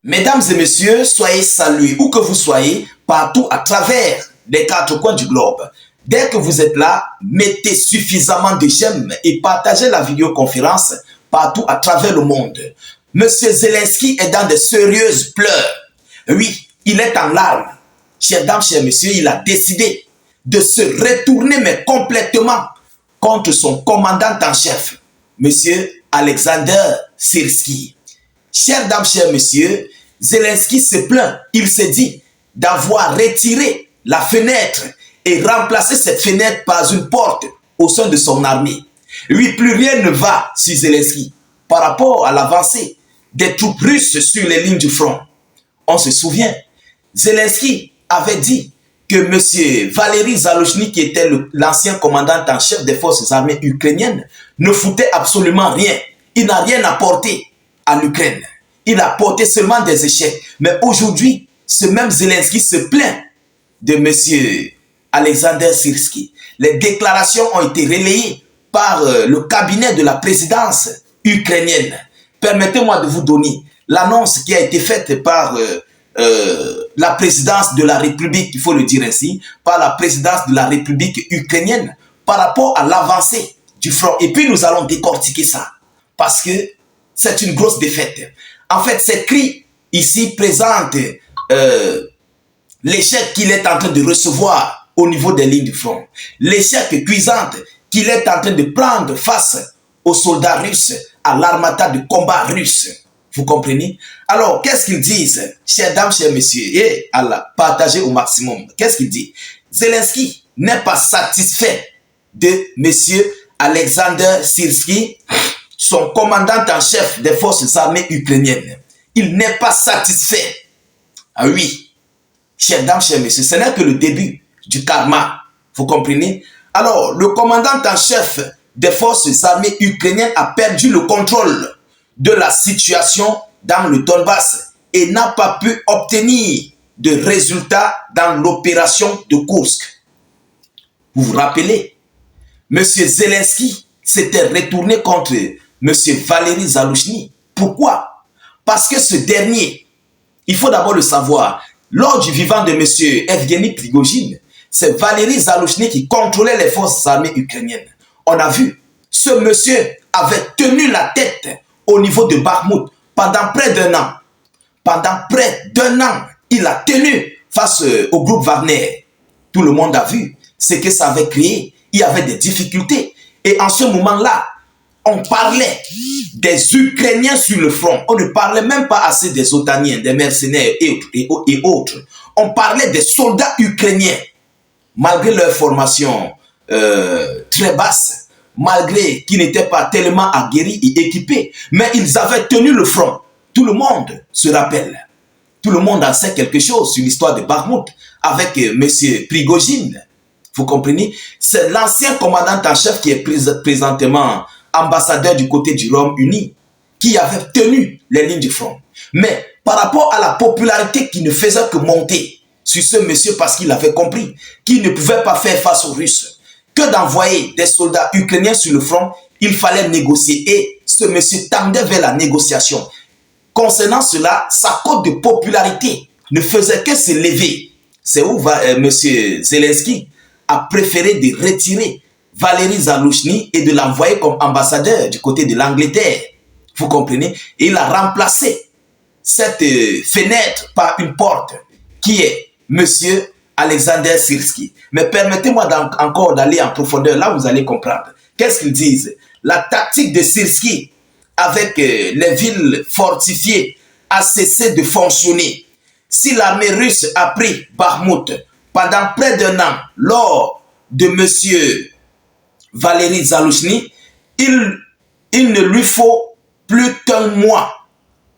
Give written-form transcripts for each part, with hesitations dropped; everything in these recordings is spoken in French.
Mesdames et messieurs, soyez salués où que vous soyez, partout à travers les quatre coins du globe. Dès que vous êtes là, mettez suffisamment de j'aime et partagez la vidéoconférence partout à travers le monde. Monsieur Zelensky est dans de sérieuses pleurs. Oui, il est en larmes. Chers dames, chers messieurs, il a décidé de se retourner, mais complètement, contre son commandant en chef, monsieur Alexander Syrski. Chers dames, chers messieurs, Zelensky se plaint, il se dit d'avoir retiré la fenêtre et remplacé cette fenêtre par une porte au sein de son armée. Oui, plus rien ne va sur Zelensky par rapport à l'avancée des troupes russes sur les lignes du front. On se souvient, Zelensky avait dit que M. Valery Zaluzhny, qui était l'ancien commandant en chef des forces armées ukrainiennes, ne foutait absolument rien. Il n'a rien apporté à l'Ukraine. Il a porté seulement des échecs. Mais aujourd'hui, ce même Zelensky se plaint de M. Alexander Syrski. Les déclarations ont été relayées par le cabinet de la présidence ukrainienne. Permettez-moi de vous donner l'annonce qui a été faite par la présidence de la République, il faut le dire ainsi, par la présidence de la République ukrainienne par rapport à l'avancée du front. Et puis nous allons décortiquer ça parce que c'est une grosse défaite. En fait, ces cris ici présentent l'échec qu'il est en train de recevoir au niveau des lignes du front. L'échec cuisant qu'il est en train de prendre face aux soldats russes, à l'armada de combat russe. Vous comprenez? Alors, qu'est-ce qu'ils disent, chers dames, chers messieurs, et à la partager au maximum? Qu'est-ce qu'il dit? Zelensky n'est pas satisfait de M. Alexander Syrski, son commandant en chef des forces armées ukrainiennes. Il n'est pas satisfait. Ah oui, chers dames, chers messieurs, ce n'est que le début du karma. Vous comprenez? Alors, le commandant en chef des forces armées ukrainiennes a perdu le contrôle de la situation dans le Donbass et n'a pas pu obtenir de résultats dans l'opération de Kursk. Vous vous rappelez, M. Zelensky s'était retourné contre M. Valery Zaluzhny. Pourquoi? Parce que ce dernier, il faut d'abord le savoir, lors du vivant de M. Evgeny Prigojine, c'est Valery Zaluzhny qui contrôlait les forces armées ukrainiennes. On a vu, ce monsieur avait tenu la tête au niveau de Bakhmut pendant près d'un an. Pendant près d'un an, il a tenu face au groupe Wagner. Tout le monde a vu ce que ça avait créé. Il y avait des difficultés. Et en ce moment-là, on parlait des Ukrainiens sur le front. On ne parlait même pas assez des Otaniens, des mercenaires et autres. On parlait des soldats ukrainiens. Malgré leur formation très basse, malgré qu'ils n'étaient pas tellement aguerris et équipés, mais ils avaient tenu le front. Tout le monde se rappelle. Tout le monde en sait quelque chose sur l'histoire de Bakhmut avec M. Prigojine. Vous comprenez? C'est l'ancien commandant en chef qui est présentement ambassadeur du côté du Royaume-Uni qui avait tenu les lignes du front. Mais par rapport à la popularité qui ne faisait que monter sur ce monsieur parce qu'il avait compris qu'il ne pouvait pas faire face aux Russes, que d'envoyer des soldats ukrainiens sur le front, il fallait négocier. Et ce monsieur tendait vers la négociation. Concernant cela, sa cote de popularité ne faisait que se lever. C'est où M. Zelensky a préféré de retirer Valery Zaluzhny et de l'envoyer comme ambassadeur du côté de l'Angleterre. Vous comprenez? Et il a remplacé cette fenêtre par une porte qui est M. Alexander Syrski. Mais permettez-moi encore d'aller en profondeur, là vous allez comprendre. Qu'est-ce qu'ils disent? La tactique de Syrski avec les villes fortifiées a cessé de fonctionner. Si l'armée russe a pris Bakhmut pendant près d'un an lors de M. Valery Zaluzhny, il ne lui faut plus qu'un mois.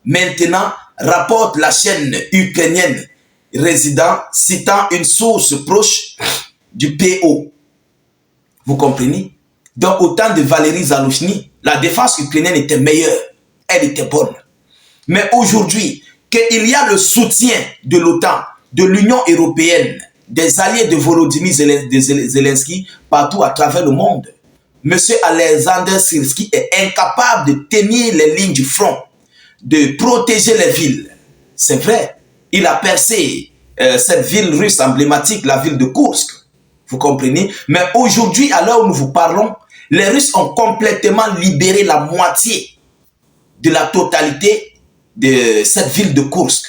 Maintenant, rapporte la chaîne ukrainienne résident citant une source proche du PO. Vous comprenez? Donc, au temps de Valery Zaluzhny, la défense ukrainienne était meilleure. Elle était bonne. Mais aujourd'hui, qu'il y a le soutien de l'OTAN, de l'Union européenne, des alliés de Volodymyr Zelensky partout à travers le monde, M. Alexander Syrski est incapable de tenir les lignes du front, de protéger les villes. C'est vrai, il a percé cette ville russe emblématique, la ville de Koursk. Vous comprenez? Mais aujourd'hui, à l'heure où nous vous parlons, les Russes ont complètement libéré la moitié de la totalité de cette ville de Koursk.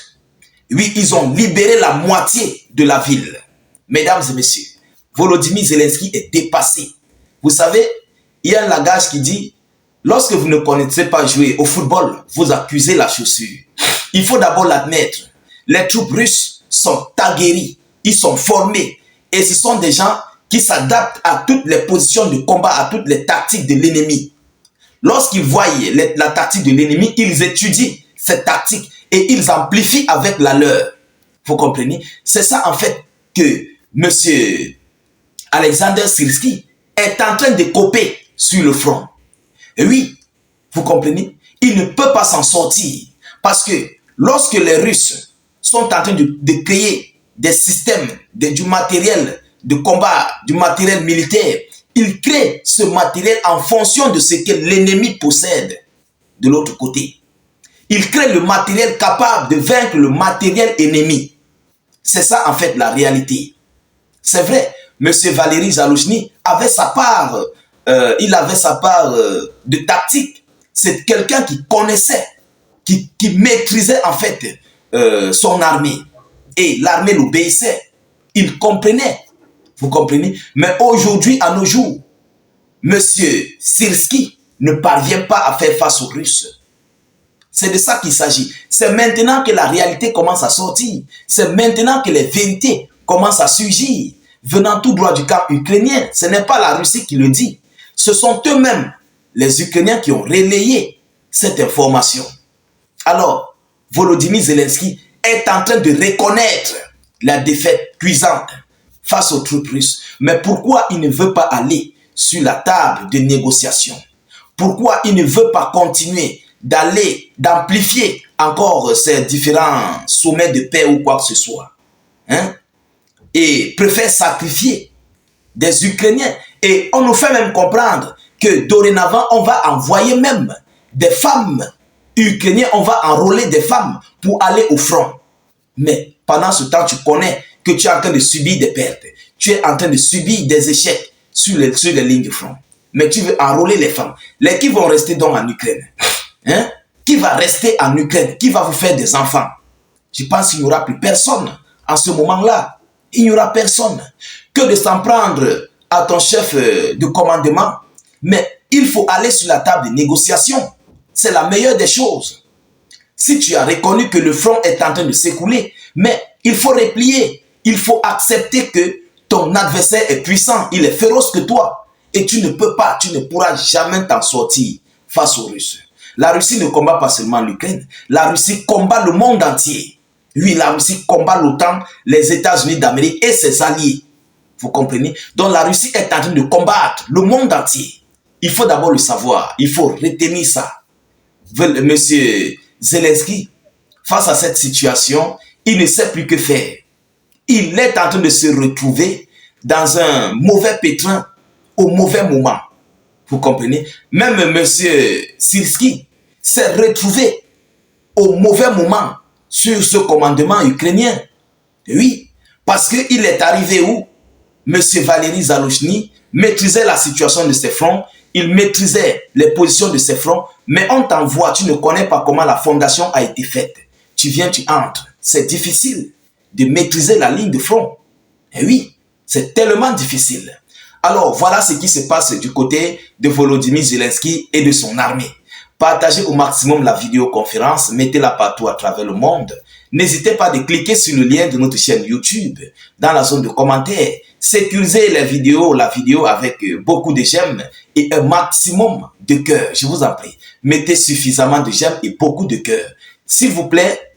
Oui, ils ont libéré la moitié de la ville. Mesdames et messieurs, Volodymyr Zelensky est dépassé. Vous savez, il y a un langage qui dit, lorsque vous ne connaissez pas jouer au football, vous accusez la chaussure. Il faut d'abord l'admettre. Les troupes russes sont aguerries, ils sont formés. Et ce sont des gens qui s'adaptent à toutes les positions de combat, à toutes les tactiques de l'ennemi. Lorsqu'ils voient la tactique de l'ennemi, ils étudient cette tactique et ils amplifient avec la leur. Vous comprenez? C'est ça en fait que M. Alexander Syrskyi est en train de coper sur le front. Et oui, vous comprenez? Il ne peut pas s'en sortir parce que lorsque les Russes sont en train de créer des systèmes, du matériel de combat, du matériel militaire, ils créent ce matériel en fonction de ce que l'ennemi possède de l'autre côté. Ils créent le matériel capable de vaincre le matériel ennemi. C'est ça en fait la réalité. C'est vrai, M. Valéry Zaloujny avait sa part, de tactique. C'est quelqu'un qui connaissait, qui maîtrisait en fait son armée. Et l'armée l'obéissait. Il comprenait. Vous comprenez? Mais aujourd'hui, à nos jours, M. Syrskyi ne parvient pas à faire face aux Russes. C'est de ça qu'il s'agit. C'est maintenant que la réalité commence à sortir. C'est maintenant que les vérités commencent à surgir. Venant tout droit du camp ukrainien. Ce n'est pas la Russie qui le dit. Ce sont eux-mêmes, les Ukrainiens, qui ont relayé cette information. Alors, Volodymyr Zelensky est en train de reconnaître la défaite cuisante face aux troupes russes. Mais pourquoi il ne veut pas aller sur la table de négociation? Pourquoi il ne veut pas continuer d'amplifier encore ces différents sommets de paix ou quoi que ce soit, hein? Et préfère sacrifier des Ukrainiens. Et on nous fait même comprendre que dorénavant, on va envoyer même des femmes ukrainiennes, on va enrôler des femmes pour aller au front. Mais pendant ce temps, tu connais que tu es en train de subir des pertes. Tu es en train de subir des échecs sur les lignes de front. Mais tu veux enrôler les femmes. Les qui vont rester donc en Ukraine? Hein? Qui va rester en Ukraine? Qui va vous faire des enfants? Je pense qu'il n'y aura plus personne en ce moment-là. Il n'y aura personne. Que de s'en prendre à ton chef de commandement. Mais il faut aller sur la table de négociation. C'est la meilleure des choses. Si tu as reconnu que le front est en train de s'écouler, mais il faut replier. Il faut accepter que ton adversaire est puissant. Il est féroce que toi. Et tu ne peux pas, tu ne pourras jamais t'en sortir face aux Russes. La Russie ne combat pas seulement l'Ukraine. La Russie combat le monde entier. Oui, la Russie combat l'OTAN, les États-Unis d'Amérique et ses alliés. Vous comprenez? Donc la Russie est en train de combattre le monde entier. Il faut d'abord le savoir. Il faut retenir ça. Monsieur Zelensky, face à cette situation, il ne sait plus que faire. Il est en train de se retrouver dans un mauvais pétrin au mauvais moment. Vous comprenez? Même M. Syrskyi s'est retrouvé au mauvais moment sur ce commandement ukrainien. Oui, parce qu'il est arrivé où M. Valéry Zaloujny maîtrisait la situation de ses fronts, il maîtrisait les positions de ses fronts, mais on t'envoie, tu ne connais pas comment la fondation a été faite. Tu viens, tu entres. C'est difficile de maîtriser la ligne de front. Et oui, c'est tellement difficile. Alors, voilà ce qui se passe du côté de Volodymyr Zelensky et de son armée. Partagez au maximum la vidéoconférence, mettez-la partout à travers le monde. N'hésitez pas de cliquer sur le lien de notre chaîne YouTube dans la zone de commentaires. Sécurisez la vidéo avec beaucoup de j'aime et un maximum de cœur. Je vous en prie, mettez suffisamment de j'aime et beaucoup de cœur. S'il vous plaît,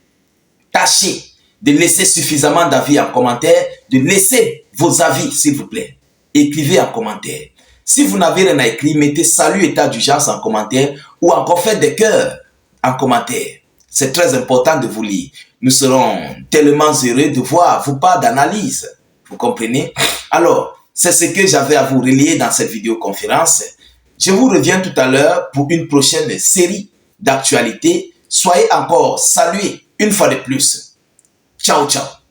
tâchez de laisser suffisamment d'avis en commentaire, de laisser vos avis, s'il vous plaît. Écrivez en commentaire. Si vous n'avez rien à écrire, mettez salut état d'urgence en commentaire ou encore faites des cœurs en commentaire. C'est très important de vous lire. Nous serons tellement heureux de voir vos parts d'analyse. Vous comprenez? Alors, c'est ce que j'avais à vous relayer dans cette vidéoconférence. Je vous reviens tout à l'heure pour une prochaine série d'actualités. Soyez encore salués une fois de plus. Ciao, ciao.